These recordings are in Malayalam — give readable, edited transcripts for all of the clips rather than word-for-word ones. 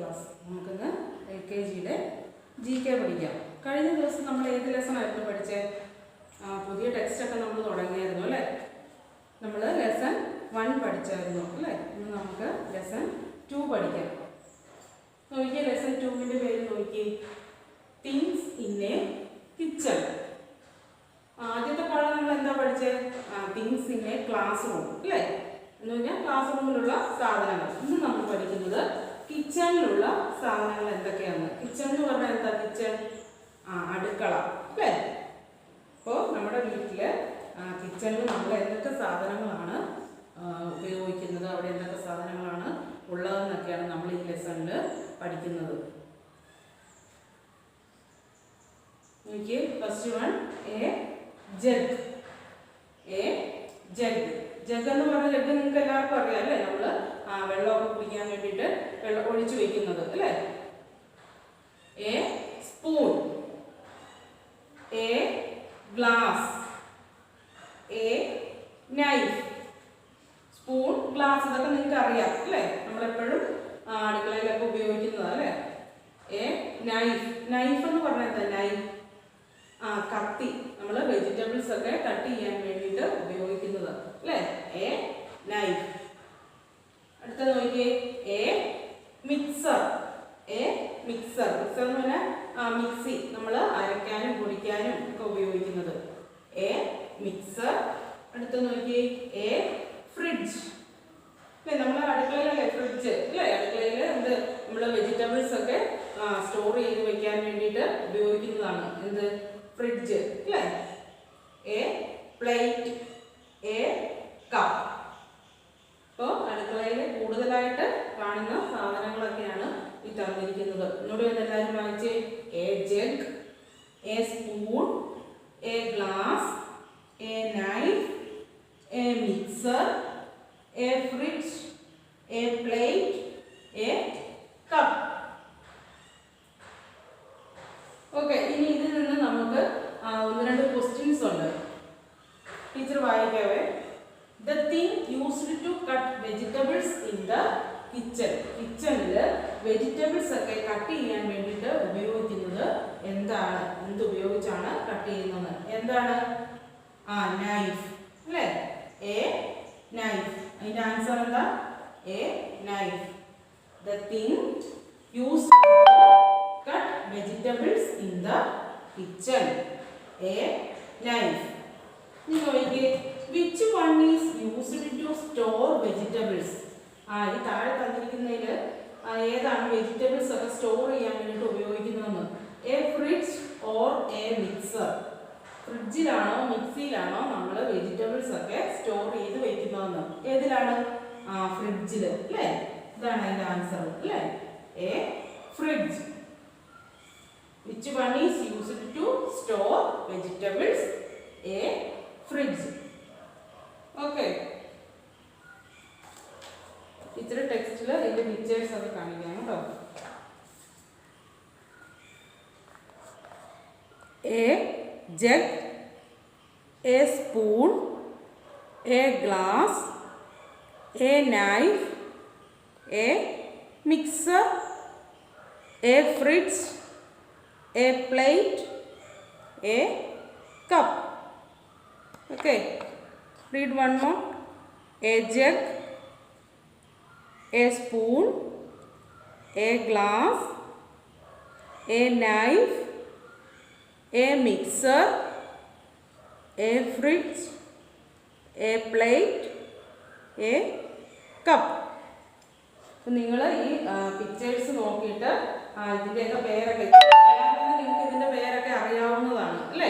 ക്ലാസ്. നമുക്കിന്ന് LKGയുടെ GK പഠിക്കാം. കഴിഞ്ഞ ദിവസം നമ്മൾ ഏത് ലെസൺ ആയിരുന്നു പഠിച്ചത്? പുതിയ ടെക്സ്റ്റൊക്കെ നമ്മൾ തുടങ്ങിയായിരുന്നു അല്ലേ? നമ്മൾ ലെസൺ 1 പഠിച്ചായിരുന്നു അല്ലേ? ഇന്ന് നമുക്ക് ലെസൺ 2 പഠിക്കാം. നോക്കിയേ, ലെസൺ 2ന്റെ പേര് നോക്കി, തിങ്സ് ഇൻ എ കിച്ചൺ. ആദ്യത്തെ പാഠം നമ്മൾ എന്താ പഠിച്ചത്? Things in A class room അല്ലേ? എന്ന് പറഞ്ഞാൽ ക്ലാസ് റൂമിലുള്ള സാധനങ്ങൾ. ഇന്ന് നമ്മൾ പഠിക്കുന്നത് കിച്ചണിലുള്ള സാധനങ്ങൾ എന്തൊക്കെയാണ്. കിച്ചൺ എന്ന് പറഞ്ഞാൽ എന്താ? കിച്ചൺ അടുക്കള അല്ലേ? അപ്പോൾ നമ്മുടെ വീട്ടില് കിച്ചണിൽ നമ്മൾ എന്തൊക്കെ സാധനങ്ങളാണ് ഉപയോഗിക്കുന്നത്, അവിടെ എന്തൊക്കെ സാധനങ്ങളാണ് ഉള്ളതെന്നൊക്കെയാണ് നമ്മൾ ഈ ലെസണിൽ പഠിക്കുന്നത്. നോക്കിയേ, first one, a jug. A jug. Jug എന്ന് പറഞ്ഞ ജഗ് നിങ്ങൾക്ക് എല്ലാവർക്കും അറിയാം അല്ലേ? നമ്മൾ വെള്ളമൊക്കെ കുടിക്കാൻ വേണ്ടിയിട്ട് വെള്ളം ഒഴിച്ചു വെക്കുന്നത് അല്ലേ? A spoon. A glass. A knife. Spoon, glass ഇതൊക്കെ നിങ്ങൾക്ക് അറിയാം അല്ലേ? നമ്മളെപ്പോഴും അടുക്കളയിലൊക്കെ ഉപയോഗിക്കുന്നതാണ് അല്ലേ? A knife. നൈഫ് എന്ന് പറഞ്ഞാൽ എന്താ? നൈഫ് കത്തി. നമ്മൾ വെജിറ്റബിൾസ് ഒക്കെ കട്ട് ചെയ്യാൻ വേണ്ടിയിട്ട് ഉപയോഗിക്കുന്നത് അല്ലേ? A knife. അടുത്ത നോക്കിയേ, A mixer. A mixer. Mixer എന്ന് പറഞ്ഞാൽ മിക്സി, നമ്മൾ അരയ്ക്കാനും പൊടിക്കാനും ഒക്കെ ഉപയോഗിക്കുന്നത്. A mixer. അടുത്ത നോക്കിയേ, എ ഫ്രിഡ്ജ് അല്ലേ? നമ്മൾ അടുക്കളയിലല്ലേ ഫ്രിഡ്ജ് അല്ലേ? അടുക്കളയിൽ എന്ത് നമ്മൾ വെജിറ്റബിൾസ് ഒക്കെ സ്റ്റോർ ചെയ്ത് വെക്കാൻ വേണ്ടിയിട്ട് ഉപയോഗിക്കുന്നതാണ് എന്ത്? ഫ്രിഡ്ജ് അല്ലേ? A plate. A cup. അപ്പോൾ അടുക്കളയിൽ കൂടുതലായിട്ട് കാണുന്ന സാധനങ്ങളൊക്കെയാണ് ഈ തന്നിരിക്കുന്നത്. എന്നോട് എല്ലാവരും വായിച്ചേ. A jug, a spoon, a glass, a knife, a mixer, a fridge, a plate, a cup. Okay, ഇനി ഇതിൽ നിന്ന് നമുക്ക് ഒന്ന് രണ്ട് ക്വസ്റ്റ്യൻസ് ഉണ്ട്. ടീച്ചർ വായിക്കാവേ. The thing used to cut vegetables in the kitchen. കിച്ചണിൽ വെജിറ്റബിൾസ് ഒക്കെ കട്ട് ചെയ്യാൻ വേണ്ടിയിട്ട് ഉപയോഗിക്കുന്നത് എന്താണ്? എന്ത് ഉപയോഗിച്ചാണ് കട്ട് ചെയ്യുന്നത്? എന്താണ്? നൈഫ് അല്ലേ? A knife. അതിന്റെ ആൻസർ എന്താ? A knife. The thing used to cut vegetables in the kitchen. A knife. ഇനി നോക്കിയേ, which one is used to store vegetables? ഈ താഴെ തന്നിരിക്കുന്നതിൽ ഏതാണ് വെജിറ്റബിൾസ് ഒക്കെ സ്റ്റോർ ചെയ്യാൻ വേണ്ടിയിട്ട് ഉപയോഗിക്കുന്നതെന്ന്? A fridge or a mixer. ഫ്രിഡ്ജിലാണോ മിക്സിയിലാണോ നമ്മൾ വെജിറ്റബിൾസ് ഒക്കെ സ്റ്റോർ ചെയ്ത് വെക്കുന്നതെന്ന്? ഏതിലാണ്? ഫ്രിഡ്ജിൽ അല്ലേ? ഇതാണ് അതിന്റെ ആൻസർ അല്ലേ? A fridge. Which one is used to store vegetables? A fridge. Okay. ഇത്ര ടെക്സ്റ്റിൽ ഇതിന്റെ പിക്ചേഴ്സ് ഒക്കെ കാണിക്കാം കേട്ടോ. A jug, a spoon, a glass, a knife, a mixer, a fridge, a plate, a cup. Okay, read one more. A jug, a spoon, a glass, a knife, a mixer, a fridge, a plate, a cup. അപ്പോൾ നിങ്ങൾ ഈ പിക്ചേഴ്സ് നോക്കിയിട്ട് ഇതിൻ്റെയൊക്കെ പേരൊക്കെ നിങ്ങൾക്ക് ഇതിൻ്റെ പേരൊക്കെ അറിയാവുന്നതാണ് അല്ലേ?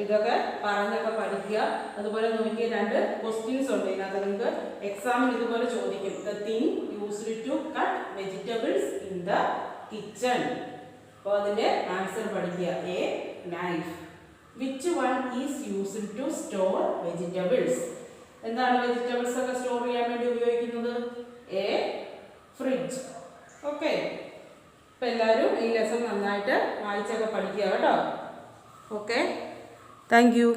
ഇതൊക്കെ പറഞ്ഞൊക്കെ പഠിക്കുക. അതുപോലെ നോക്കിയ രണ്ട് ക്വസ്റ്റ്യൻസ് ഉണ്ട് ഇതിനകത്ത്. നിങ്ങൾക്ക് എക്സാമിന് ഇതുപോലെ ചോദിക്കും. The thing used to cut vegetables in the kitchen. അപ്പോൾ അതിൻ്റെ ആൻസർ പഠിക്കുക. A knife. Which one is used to store vegetables? എന്താണ് വെജിറ്റബിൾസ് ഒക്കെ സ്റ്റോർ ചെയ്യാൻ വേണ്ടി ഉപയോഗിക്കുന്നത്? A fridge. ഓക്കെ, അപ്പോൾ എല്ലാവരും ഈ ലെസൺ നന്നായിട്ട് വായിച്ചൊക്കെ പഠിക്കുക കേട്ടോ. Okay, thank you.